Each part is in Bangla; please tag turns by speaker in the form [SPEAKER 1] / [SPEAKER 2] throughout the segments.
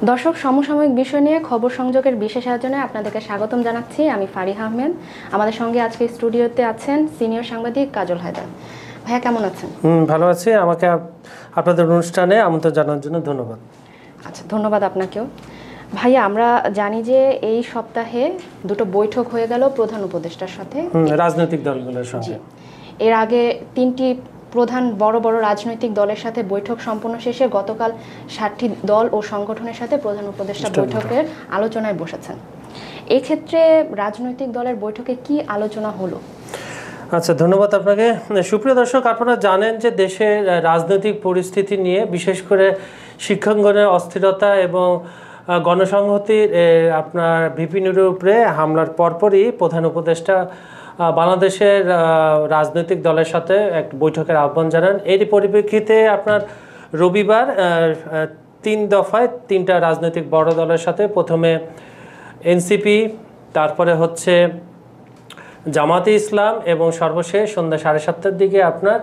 [SPEAKER 1] দর্শক, সমসাময়িক বিষয় নিয়ে খবর সংযোগের বিশেষ আয়োজনে আপনাদেরকে স্বাগতম জানাচ্ছি। আমি ফারিহা আহমেদ। আমাদের সঙ্গে আজকে স্টুডিওতে আছেন সিনিয়র সাংবাদিক কাজল হায়দার। ভাইয়া, কেমন আছেন?
[SPEAKER 2] ভালো আছি। আমাকে আপনাদের অনুষ্ঠানে আমন্ত্রণ জানানোর জন্য ধন্যবাদ।
[SPEAKER 1] আচ্ছা, ধন্যবাদ আপনাকেও। ভাইয়া, আমরা জানি যে এই সপ্তাহে দুটো বৈঠক হয়ে গেল প্রধান উপদেষ্টার সাথে,
[SPEAKER 2] রাজনৈতিক দলগুলোর সঙ্গে।
[SPEAKER 1] এর আগে তিনটি প্রধান বড় বড় রাজনৈতিক দলের সাথে বৈঠক সম্পন্ন শেষে গতকাল 60টি দল ও সংগঠনের সাথে প্রধান উপদেষ্টা বৈঠকের আলোচনায় বসেছেন। এক্ষেত্রে রাজনৈতিক দলের বৈঠকে কি আলোচনা হলো?
[SPEAKER 2] আচ্ছা, ধন্যবাদ আপনাকে। সুপ্রিয় দর্শক, আপনারা জানেন যে দেশের রাজনৈতিক পরিস্থিতি নিয়ে, বিশেষ করে শিক্ষাঙ্গনের অস্থিরতা এবং গণসংহতির আপনার ভিপিনুর উপরে হামলার পরপরই প্রধান উপদেষ্টা বাংলাদেশের রাজনৈতিক দলের সাথে এক বৈঠকের আহ্বান জানান। এরই পরিপ্রেক্ষিতে আপনার রবিবার 3 দফায় 3টা রাজনৈতিক বড় দলের সাথে, প্রথমে এনসিপি, তারপরে হচ্ছে জামাতে ইসলাম এবং সর্বশেষ সন্ধ্যা 7:30টার দিকে আপনার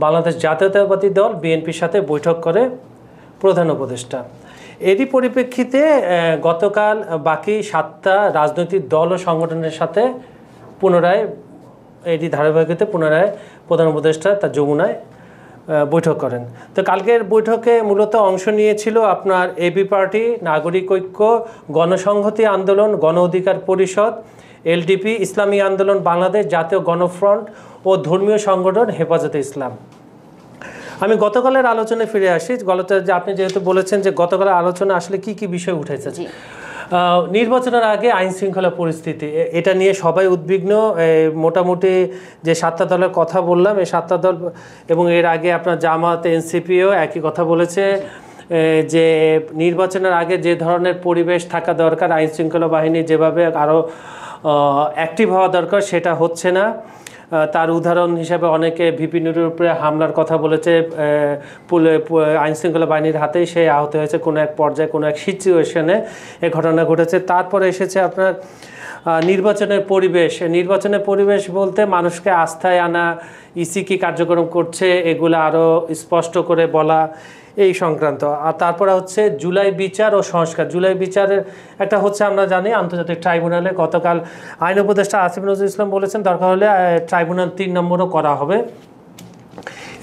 [SPEAKER 2] বাংলাদেশ জাতীয়তাবাদী দল বিএনপির সাথে বৈঠক করে প্রধান উপদেষ্টা। এরই পরিপ্রেক্ষিতে গতকাল বাকি 7টা রাজনৈতিক দল ও সংগঠনের সাথে পুনরায় এটি ধারাবাহিকতায় পুনরায় প্রধান উপদেষ্টা তার যমুনায় বৈঠক করেন। তো কালকের বৈঠকে মূলত অংশ নিয়েছিল আপনার এবি পার্টি, নাগরিক ঐক্য, গণসংহতি আন্দোলন, গণ অধিকার পরিষদ, এলডিপি, ইসলামী আন্দোলন বাংলাদেশ, জাতীয় গণফ্রন্ট ও ধর্মীয় সংগঠন হেফাজতে ইসলাম। আমি গতকালের আলোচনায় ফিরে আসি। আপনি যেহেতু বলেছেন যে গতকালের আলোচনা আসলে কি কি বিষয় উঠেছে। নির্বাচনের আগে আইন শৃঙ্খলা পরিস্থিতি, এটা নিয়ে সবাই উদ্বিগ্ন। মোটামুটি যে 7টা দলের কথা বললাম, এই 7টা দল এবং এর আগে আপনার জামাত, এনসিপিও একই কথা বলেছে যে নির্বাচনের আগে যে ধরনের পরিবেশ থাকা দরকার, আইন শৃঙ্খলা বাহিনী যেভাবে আরও অ্যাক্টিভ হওয়া দরকার, সেটা হচ্ছে না। তার উদাহরণ হিসাবে অনেকে ভিপিনুরের উপরে হামলার কথা বলেছে। আইনশৃঙ্খলা বাহিনীর হাতেই সে আহত হয়েছে কোনো এক পর্যায়ে, কোনো এক সিচুয়েশনে এ ঘটনা ঘটেছে। তারপরে এসেছে আপনার নির্বাচনের পরিবেশ বলতে মানুষকে আস্থায় আনা, ইসি কি কার্যক্রম করছে এগুলো আরও স্পষ্ট করে বলা, এই সংক্রান্ত। আর তারপরে হচ্ছে জুলাই বিচার ও সংস্কার। জুলাই বিচারের একটা হচ্ছে আমরা জানি আন্তর্জাতিক ট্রাইব্যুনালে গতকাল আইন উপদেষ্টা আসিফ নজরুল ইসলাম বলেছেন দরকার হলে ট্রাইব্যুনাল 3 নম্বরও করা হবে।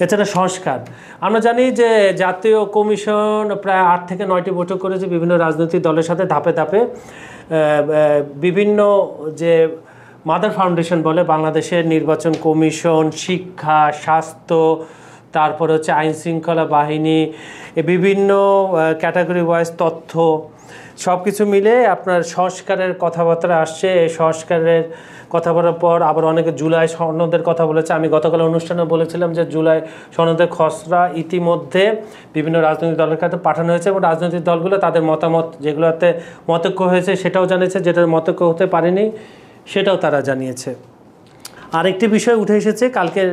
[SPEAKER 2] এছাড়া সংস্কার, আমরা জানি যে জাতীয় কমিশন প্রায় 8 থেকে 9টি বৈঠক করেছে বিভিন্ন রাজনৈতিক দলের সাথে ধাপে ধাপে। বিভিন্ন যে মাদার ফাউন্ডেশন বলে, বাংলাদেশের নির্বাচন কমিশন, শিক্ষা, স্বাস্থ্য, তারপর হচ্ছে আইন শৃঙ্খলা বাহিনী, বিভিন্ন ক্যাটাগরি ওয়াইজ তথ্য, সব কিছু মিলে আপনার সংস্কারের কথাবার্তা আসছে। এই সংস্কারের কথা বলার পর আবার অনেকে জুলাই সনদের কথা বলেছে। আমি গতকাল অনুষ্ঠানে বলেছিলাম যে জুলাই সনদের খসড়া ইতিমধ্যে বিভিন্ন রাজনৈতিক দলের কাছে পাঠানো হয়েছে এবং রাজনৈতিক দলগুলো তাদের মতামত যেগুলোতে মতৈক্য হয়েছে সেটাও জানিয়েছে, যেটা মতৈক্য হতে পারেনি সেটাও তারা জানিয়েছে। আরেকটি বিষয় উঠে এসেছে কালকের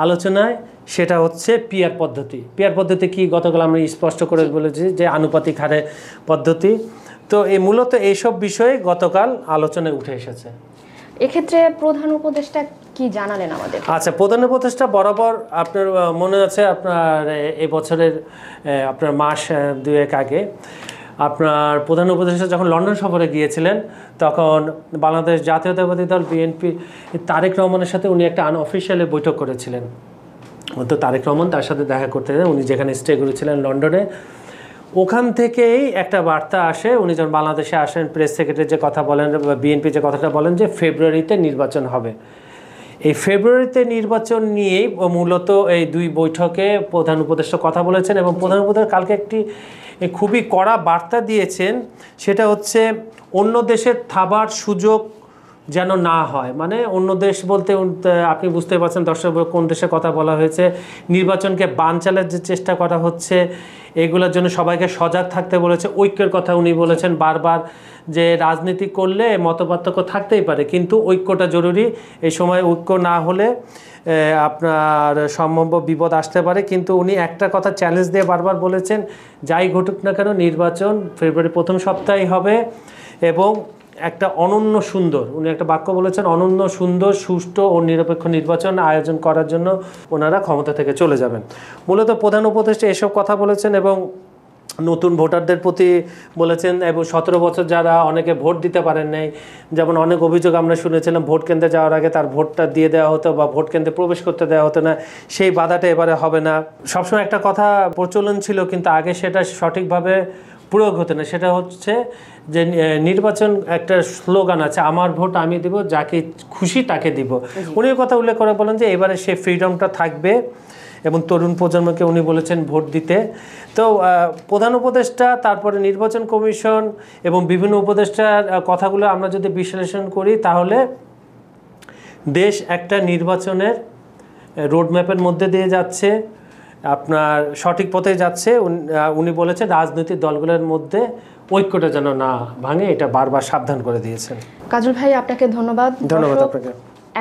[SPEAKER 2] আলোচনায়, সেটা হচ্ছে পিআর পদ্ধতি কি গতকাল আমরা স্পষ্ট করে বলেছি যে আনুপাতিক হারে পদ্ধতি। তো মূলত এইসব বিষয়ে গতকাল আলোচনায় উঠে এসেছে।
[SPEAKER 1] এক্ষেত্রে প্রধান উপদেষ্টা কি জানালেন আমাদের?
[SPEAKER 2] আচ্ছা, প্রধান উপদেষ্টা বরাবর আপনার মনে আছে আপনার এই বছরের আপনার মাস 2 আগে আপনার প্রধান উপদেষ্টা যখন লন্ডন সফরে গিয়েছিলেন, তখন বাংলাদেশ জাতীয়তাবাদী দল বিএনপি তারেক রহমানের সাথে উনি একটা আনঅফিসিয়ালি বৈঠক করেছিলেন। তো তারেক রহমান তার সাথে দেখা করতে উনি যেখানে স্টে করেছিলেন লন্ডনে, ওখান থেকেই একটা বার্তা আসে। উনি যখন বাংলাদেশে আসেন, প্রেস সেক্রেটারি যে কথা বলেন, বিএনপি যে কথাটা বলেন যে ফেব্রুয়ারিতে নির্বাচন হবে। এই ফেব্রুয়ারিতে নির্বাচন নিয়েই মূলত এই 2 বৈঠকে প্রধান উপদেষ্টা কথা বলেছেন এবং প্রধান উপদেষ্টা কালকে একটি খুবই কড়া বার্তা দিয়েছেন। সেটা হচ্ছে অন্য দেশের থাবার সুযোগ যেন না হয়। মানে অন্য দেশ বলতে আপনি বুঝতে পারছেন দর্শক কোন দেশের কথা বলা হয়েছে। নির্বাচনকে বানচালের যে চেষ্টা করা হচ্ছে, এগুলোর জন্য সবাইকে সজাগ থাকতে বলেছে। ঐক্যের কথা উনি বলেছেন বারবার, যে রাজনীতি করলে মতপার্থক্য থাকতেই পারে কিন্তু ঐক্যটা জরুরি। এই সময় ঐক্য না হলে আপনার সম্ভাব্য বিপদ আসতে পারে। কিন্তু উনি একটা কথা চ্যালেঞ্জ দিয়ে বারবার বলেছেন, যাই ঘটুক না কেন নির্বাচন ফেব্রুয়ারি প্রথম সপ্তাহেই হবে এবং একটা অনন্য সুন্দর, উনি একটা বাক্য বলেছেন, অনন্য সুন্দর সুষ্ঠু ও নিরপেক্ষ নির্বাচন আয়োজন করার জন্য ওনারা ক্ষমতা থেকে চলে যাবেন। মূলত প্রধান উপদেষ্টা এসব কথা বলেছেন এবং নতুন ভোটারদের প্রতি বলেছেন, এবং 17 বছর যারা অনেকে ভোট দিতে পারেন নাই, যেমন অনেক অভিযোগ আমরা শুনেছিলাম ভোট কেন্দ্রে যাওয়ার আগে তার ভোটটা দিয়ে দেওয়া হতো বা ভোট কেন্দ্রে প্রবেশ করতে দেওয়া হতো না, সেই বাধাটা এবারে হবে না। সবসময় একটা কথা প্রচলন ছিল, কিন্তু আগে সেটা সঠিকভাবে প্রয়োগ হতো না, সেটা হচ্ছে যে নির্বাচন একটা স্লোগান আছে, আমার ভোট আমি দিব, যাকে খুশি তাকে দিব। উনি কথা উল্লেখ করে বলেন যে এবারে সেই ফ্রিডমটা থাকবে এবং তরুণ প্রজন্মকে উনি বলেছেন ভোট দিতে। তো প্রধান উপদেষ্টা, তারপরে নির্বাচন কমিশন এবং বিভিন্ন উপদেষ্টার কথাগুলো আমরা যদি বিশ্লেষণ করি, তাহলে দেশ একটা নির্বাচনের রোডম্যাপের মধ্যে দিয়ে যাচ্ছে, আপনার সঠিক পথে যাচ্ছে। উনি বলেছেন রাজনৈতিক দলগুলোর মধ্যে ঐক্যটা যেন না ভাঙে, এটা বারবার সাবধান করে দিয়েছেন।
[SPEAKER 1] কাজল ভাই, আপনাকে ধন্যবাদ।
[SPEAKER 2] ধন্যবাদ আপনাকে।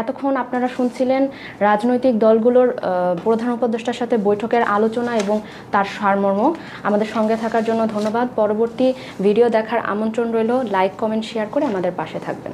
[SPEAKER 1] এতক্ষণ আপনারা শুনছিলেন রাজনৈতিক দলগুলোর প্রধান উপদেষ্টার সাথে বৈঠকের আলোচনা এবং তার সারমর্ম। আমাদের সঙ্গে থাকার জন্য ধন্যবাদ। পরবর্তী ভিডিও দেখার আমন্ত্রণ রইল। লাইক, কমেন্ট, শেয়ার করে আমাদের পাশে থাকবেন।